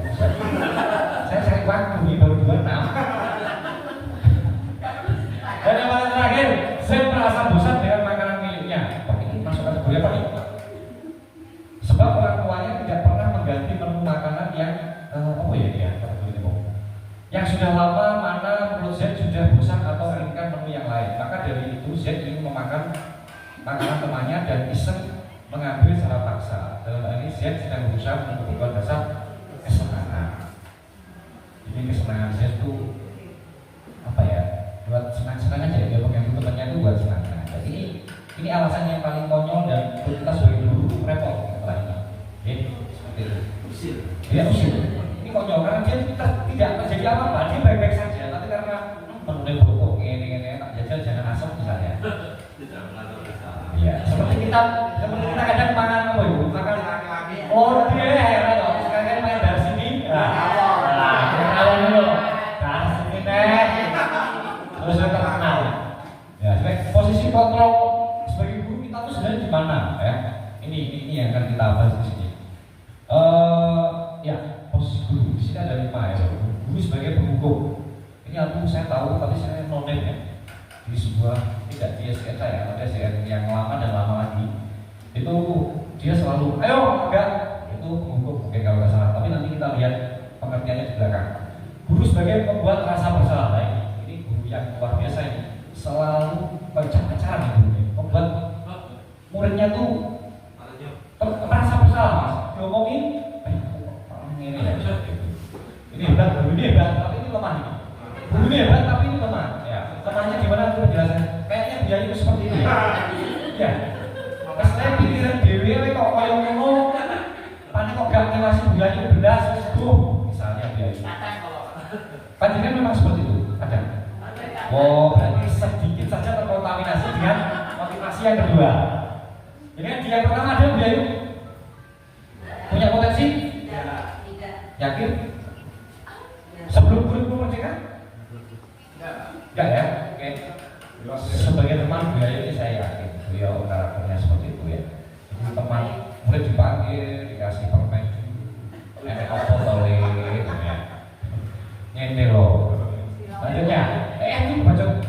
Saya cari waktu ini baru 26. Dan yang paling terakhir, saya merasa bosan dengan makanan miliknya. Wah, ini masuk kategori apa nih? Sebab orang tuanya tidak pernah mengganti menu makanan yang yang sudah lama, mana menurut Z sudah bosan atau menginginkan menu yang lain. Maka dari itu Z ingin memakan makanan temannya dan iseng mengambil secara paksa. Dalam hal ini Z sedang berusaha untuk kebutuhan dasar kesenangan. Jadi kesenangan Z itu apa ya? Buat senang-senang aja, dia pengen temannya itu buat senang. Jadi ini alasan yang paling konyol dan kita sebagai guru repot setelah ini. Oke, seperti itu. Dia usil. Ini konyol karena dia tidak terjadi apa-apa, dia baik-baik saja. Tapi karena menulis buku ini tak jajal jangan asam misalnya. Iya, seperti kita kadang makan apa ibu? Makan sekarang main dari sini. Kenalan dulu. Dari sini terus terkenal. Ya, posisi kontrol sebagai guru kita tuh sebenarnya di mana ya? Ini yang akan kita bahas di sini. Ya, posisi guru di sini ada 5 ya. Guru sebagai penghukum. Ini aku saya tahu tapi saya nonen ya. Di sebuah tidak dia saya ada saya yang lama dan lama lagi. Itu dia selalu ayo enggak itu penghukum mungkin kalau nggak salah. Tapi nanti kita lihat pengertiannya di belakang. Guru sebagai pembuat rasa bersalah ini guru yang luar biasa ini. Selalu pacaran itu membuat muridnya tuh merasa bersalah mas. Diomongin ini ya ini hebat, ini hebat, tapi ini lemah ini hebat, tapi ini lemah ya, lemahnya gimana itu penjelasan kayaknya dia itu seperti ini ya saya pikiran dewi kok kaya ngono panik kok gak ngasih bulannya belas misalnya dia itu panjenengan memang seperti itu ada. Oh, berarti sedikit saja terkontaminasi dengan motivasi yang kedua. Jadi yang pertama ada dia itu punya potensi? Yakin? Sebelum kurikulum merdeka? Enggak ya? Oke. Sebagai teman beliau ini saya yakin beliau karakternya seperti itu ya. Jadi teman murid dipanggil, dikasih permen, enak apa boleh, ini loh. Lanjutnya, ini baca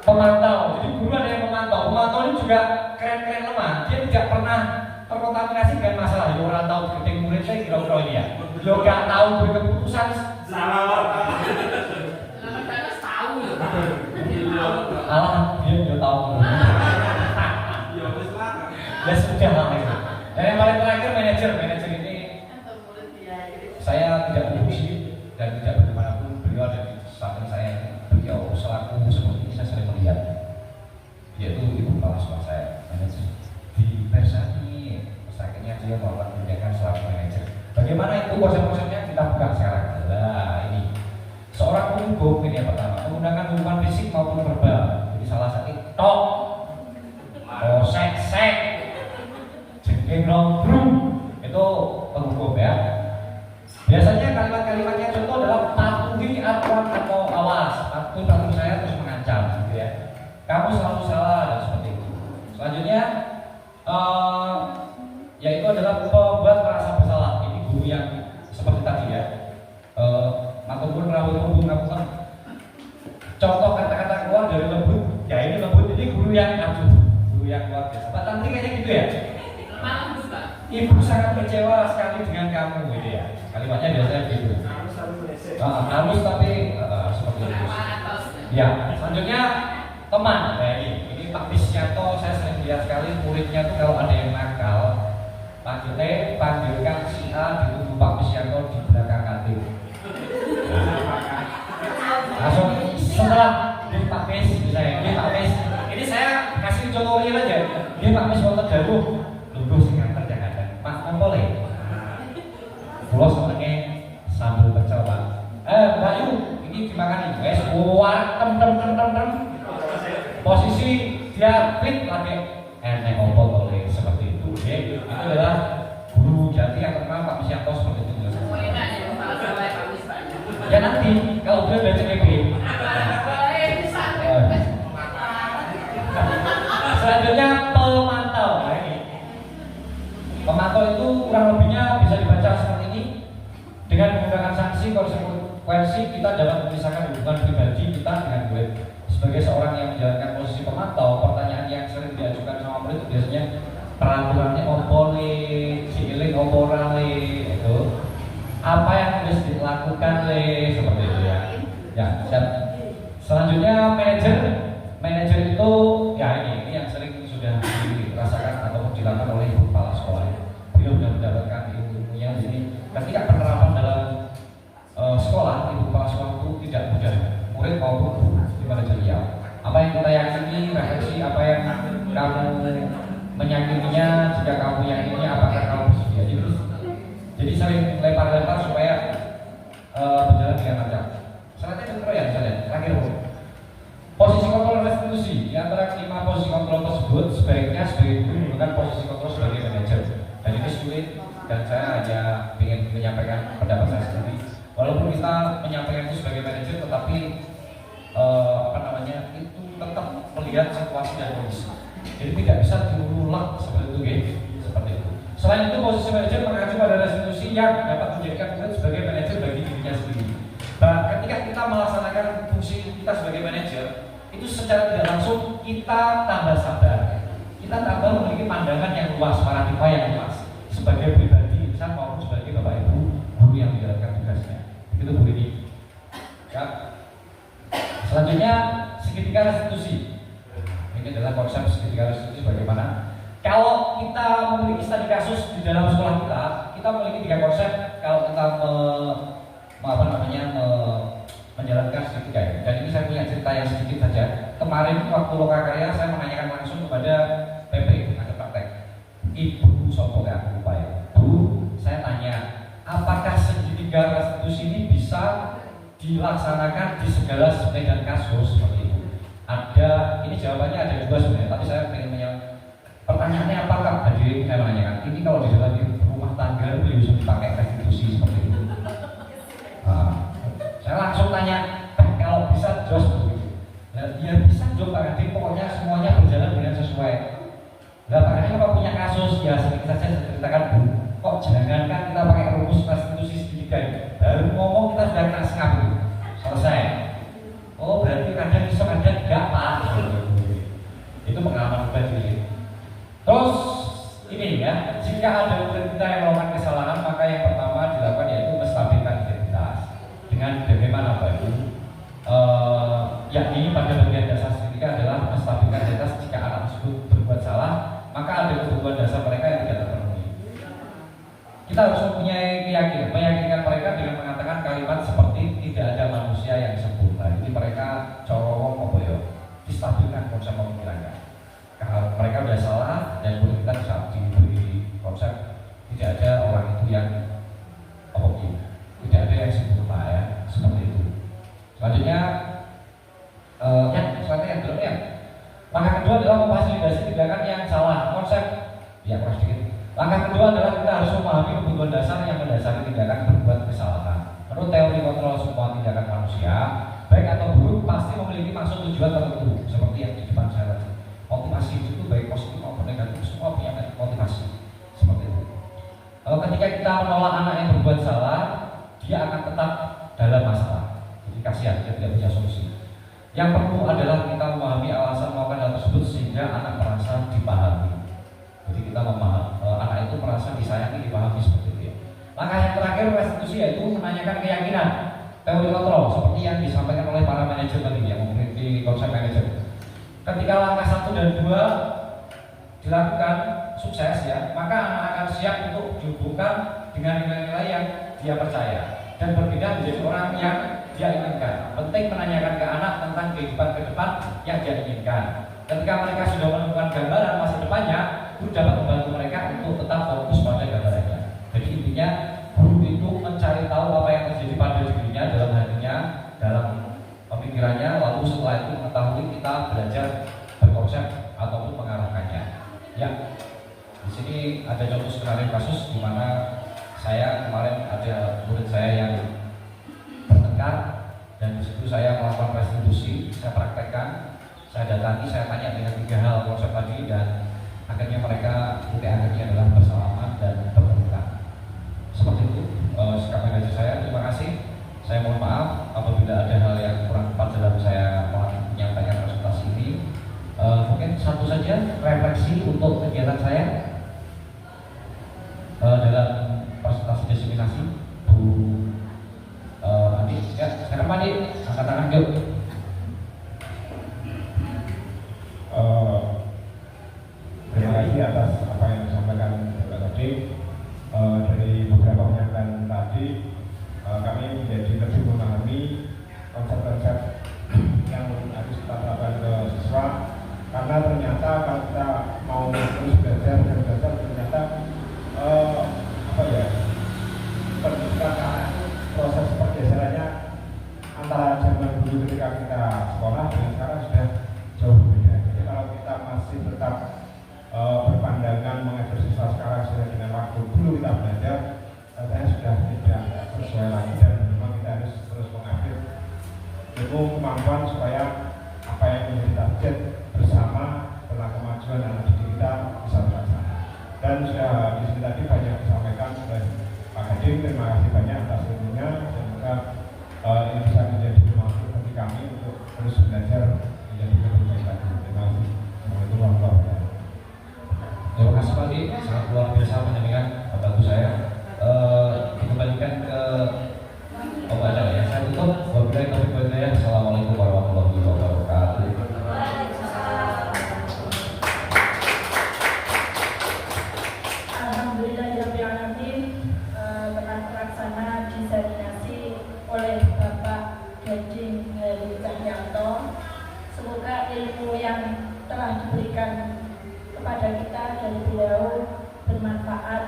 pemantau. Jadi guru ada yang memantau. Pemantau ini juga keren-keren lemah. Dia tidak pernah terkontaminasi dengan masalah. Ya, orang tahu keting murid saya kira-kira ini ya. Dia nggak tahu berkeputusan salah. Alah, dia tahu. Ya sudah lah itu. Dan yang paling terakhir manajer ini saya tidak berfungsi dan tidak bagaimanapun beliau ada di samping saya. Beliau selaku seperti ini saya sering melihat, yaitu ibu kepala sekolah saya manajer di Persani. Akhirnya dia melakukan kebijakan selaku manajer. Bagaimana itu konsep-konsepnya kita buka sekarang. Nah ini seorang pembunuh ini yang pertama menggunakan hukuman fisik maupun verbal. Jadi salah satu tok, sek, jengking nongkrong itu penghukum ya. Biasanya kalimat-kalimatnya contoh adalah patuhi aturan atau awas, patuhi saya terus mengancam, gitu ya. Kamu selalu salah dan seperti itu. Selanjutnya yaitu adalah membuat merasa bersalah. Ini guru yang seperti tadi ya. Maupun melakukan contoh kata-kata keluar dari lembut. Ya ini lembut, ini guru yang guru yang luar biasa. Pak Tantri kayaknya gitu ya. Malam Pak. Ibu sangat kecewa sekali dengan kamu, gitu ya. Kalimatnya biasanya gitu. Halus tapi seperti itu. Ya, selanjutnya teman. Nah ini Pak Bisyanto, saya sering lihat sekali muridnya tuh kalau ada yang nakal, panggilkan si A ditunggu Pak Bisyanto di belakang kantin. Langsung setelah di Pak Bis, misalnya di Pak Bis, ini saya kasih contoh real aja. Di Pak Bis wonten dawuh, lungguh sing nganter jangan ada. Pak Kompole. Pulau senengnya sambal pecel Pak. Mbak Yu, ini dimakan ini. Wes tem. Posisi dia fit lagi enek opo boleh seperti itu. Itu adalah guru jati yang terkenal Pak Bisyanto seperti itu. Ya nanti kalau dia baca CPB. Selanjutnya pemantau. Nah ini pemantau itu kurang lebihnya bisa dibaca seperti ini. Dengan menggunakan sanksi konsekuensi kita dapat memisahkan hubungan pribadi kita dengan murid. Sebagai seorang yang menjalankan posisi pemantau, pertanyaan yang sering diajukan sama murid itu biasanya peraturannya opo le, cilik opo le, itu apa yang harus dilakukan le, seperti itu ya. Ya, dan selanjutnya manajer itu ya ini yang sering sudah dirasakan ataupun dilakukan oleh kepala sekolah. Beliau sudah mendapatkan ilmunya di sini. Ketika penerapan dalam sekolah, ibu kepala sekolah itu tidak mudah, murid maupun guru di manajerial. Apa yang kita yakini, refleksi apa yang kamu meyakininya, jika kamu yakininya, apakah kamu bersedia? Jadi sering lempar-lempar supaya berjalan dengan lancar. Selanjutnya kontrol ya, misalnya terakhir posisi kontrol restitusi. Di antara 5 posisi kontrol tersebut sebaiknya sebagai guru menggunakan posisi kontrol sebagai manajer. Dan ini sulit dan saya hanya ingin menyampaikan pendapat saya sendiri. Walaupun kita menyampaikan itu sebagai manajer, tetapi itu tetap melihat situasi dan kondisi. Jadi tidak bisa diulang seperti itu, seperti itu. Selain itu, posisi manajer mengacu pada restitusi yang dapat menjadikan murid sebagai manajer bagi dirinya sendiri. Nah, ketika kita melaksanakan fungsi kita sebagai manajer, itu secara tidak langsung kita tambah sabar, kita tambah memiliki pandangan yang luas, paradigma yang luas sebagai pribadi insan maupun sebagai bapak ibu guru yang menjalankan tugasnya. Begitu Bu Rini. Ya. Selanjutnya segitiga restitusi. Ini adalah konsep segitiga restitusi bagaimana kalau kita memiliki studi kasus di dalam sekolah kita memiliki 3 konsep kalau kita menjalankan segitiga ini. Dan ini saya punya cerita yang sedikit saja. Kemarin waktu Lokakarya saya menanyakan langsung kepada PP ada praktek. Ibu Sopo ya, lupa ya. Bu, saya tanya, apakah segitiga restitusi ini bisa dilaksanakan di segala medan kasus seperti itu? Ada, ini jawabannya ada 2 sebenarnya, tapi saya ingin pertanyaannya apakah hadirin saya menanyakan ini kalau di dalam rumah tangga bisa dipakai restitusi seperti itu? Saya langsung tanya, kalau bisa jos begitu? Ya bisa jos Pak Kadin, pokoknya semuanya berjalan dengan sesuai. Nah Pak Kadin kalau punya kasus ya sedikit saja saya ceritakan Bu. Kok jangankan kita pakai rumus restitusi segitiga ini, baru ngomong kita sudah kena sengap itu selesai. Oh berarti kadang bisa kadang enggak Pak. Itu pengalaman pribadi. Terus ini ya, jika ada murid kita yang melakukan kesalahan, maka yang pertama dilakukan yaitu menstabilkan identitas. Dengan bagaimana Pak Ibu? Yakni pada bagian dasar segitiga adalah menstabilkan identitas. Jika anak tersebut berbuat salah, maka ada kebutuhan dasar mereka yang tidak terpenuhi. Kita harus mempunyai keyakinan, meyakinkan mereka dengan mengatakan kalimat seperti tidak ada manusia yang sempurna. Jadi mereka corong apa ya? Distabilkan konsep pemikirannya. Kalau mereka sudah salah dan boleh kita bisa diberi konsep tidak ada orang itu yang selanjutnya yang belum ya. Langkah kedua adalah memfasilitasi tindakan yang salah. Konsep ya keras sedikit. Langkah kedua adalah kita harus memahami kebutuhan dasar yang mendasari tindakan berbuat kesalahan. Menurut teori kontrol semua tindakan manusia, baik atau buruk, pasti memiliki maksud tujuan tertentu. Seperti yang di depan saya tadi. Motivasi itu baik positif maupun negatif, semua punya motivasi. Seperti itu. Ketika kita menolak anak yang berbuat salah, dia akan tetap dalam masalah. Jadi kasihan, dia tidak punya solusi. Yang perlu adalah kita memahami alasan melakukan hal tersebut sehingga anak merasa dipahami. Jadi kita memahami, anak itu merasa disayangi, dipahami seperti itu. Langkah yang terakhir restitusi yaitu menanyakan keyakinan. Teori kontrol seperti yang disampaikan oleh para manajer tadi yang memiliki konsep manajer. Ketika langkah 1 dan 2 dilakukan sukses ya, maka anak akan siap untuk dihubungkan dengan nilai-nilai yang dia percaya dan berpindah menjadi orang yang dia inginkan. Penting menanyakan ke anak tentang kehidupan ke depan yang dia inginkan. Ketika mereka sudah menemukan gambaran masa depannya, guru dapat membantu mereka untuk tetap fokus pada gambarannya. Jadi intinya guru itu mencari tahu apa yang terjadi pada dirinya, dalam hatinya, dalam pemikirannya, lalu setelah itu mengetahui kita belajar berkonsep ataupun mengarahkannya. Ya, di sini ada contoh skenario kasus di mana saya kemarin ada murid saya yang bertengkar dan di situ saya melakukan restitusi, saya praktekkan, saya datangi, saya tanya dengan 3 hal konsep tadi dan akhirnya mereka titik akhirnya adalah bersalaman dan berpelukan. Seperti itu sikap manajer saya. Terima kasih. Saya mohon maaf apabila ada hal yang kurang tepat dalam saya menyampaikan presentasi ini. Mungkin satu saja refleksi untuk kegiatan saya dalam presentasi diseminasi. Bu Andi, ya sekarang Andi, angkat tangan yuk. Terima kasih atas apa yang disampaikan Bapak tadi. Dari beberapa pernyataan tadi, kami menjadi lebih memahami konsep-konsep yang harus kita terapkan ke siswa. Karena ternyata kalau kita mau terus belajar dan belajar, ternyata pendidikan anak itu proses pergeserannya antara zaman dulu ketika kita sekolah dan sekarang sudah jauh berbeda. Jadi kalau kita masih tetap berpandangan mengajar siswa sekarang sudah dengan waktu dulu kita belajar, katanya sudah tidak sesuai lagi dan memang kita harus terus mengambil ilmu kemampuan supaya apa yang menjadi target bersama tentang kemajuan anak didik kita bisa terlaksana. Dan sudah di sini tadi banyak disampaikan oleh Pak Hadim, terima kasih banyak atas ilmunya. Semoga ini bisa menjadi semangat bagi kami untuk terus belajar menjadi lebih baik lagi. Terima kasih. Assalamualaikum warahmatullahi wabarakatuh. Terima kasih Pak Di, sangat luar biasa penyampaian Bapak Ibu saya. Dikembalikan ke Om Adal ya. Saya tutup. Wabillahi taufiq wal hidayah. Assalamualaikum warahmatullahi wabarakatuh. Alhamdulillahirrahmanirrahim. Telah terlaksana diseminasi oleh Bapak Gading Heri Cahyanto. Semoga ilmu yang telah diberikan kepada kita dari beliau bermanfaat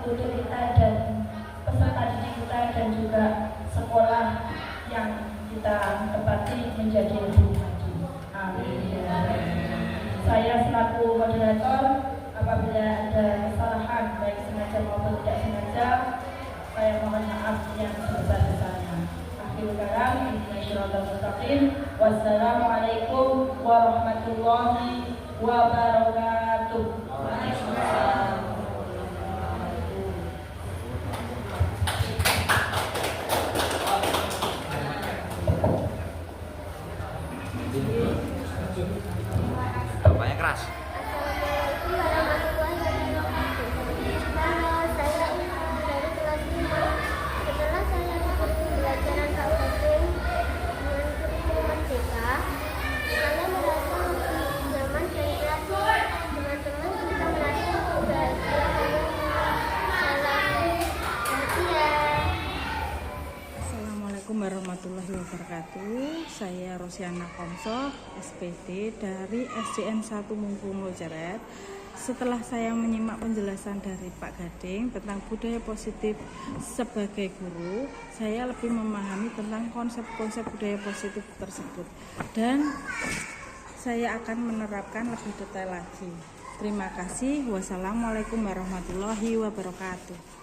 untuk kita dan peserta didik kita dan juga sekolah yang kita tempati menjadi lebih maju. Amin. Saya selaku moderator, apabila ada kesalahan baik sengaja maupun tidak sengaja, saya mohon maaf yang sebesar-besarnya. Akhirul kalam, wassalamualaikum warahmatullahi wabarakatuh. Bapaknya keras. Assalamualaikum warahmatullahi wabarakatuh. Nama saya Ibu dari kelas 5. Setelah saya ikut pembelajaran Pak Gading dengan kurikulum merdeka, saya merasa lebih nyaman dan kreatif. Teman-teman bisa merasa bahagia dalam latihan. Assalamualaikum warahmatullahi wabarakatuh. Saya Rosiana Komso, SPD dari SDN 1 Mungkung Lojaret. Setelah saya menyimak penjelasan dari Pak Gading tentang budaya positif sebagai guru, saya lebih memahami tentang konsep-konsep budaya positif tersebut dan saya akan menerapkan lebih detail lagi. Terima kasih. Wassalamualaikum warahmatullahi wabarakatuh.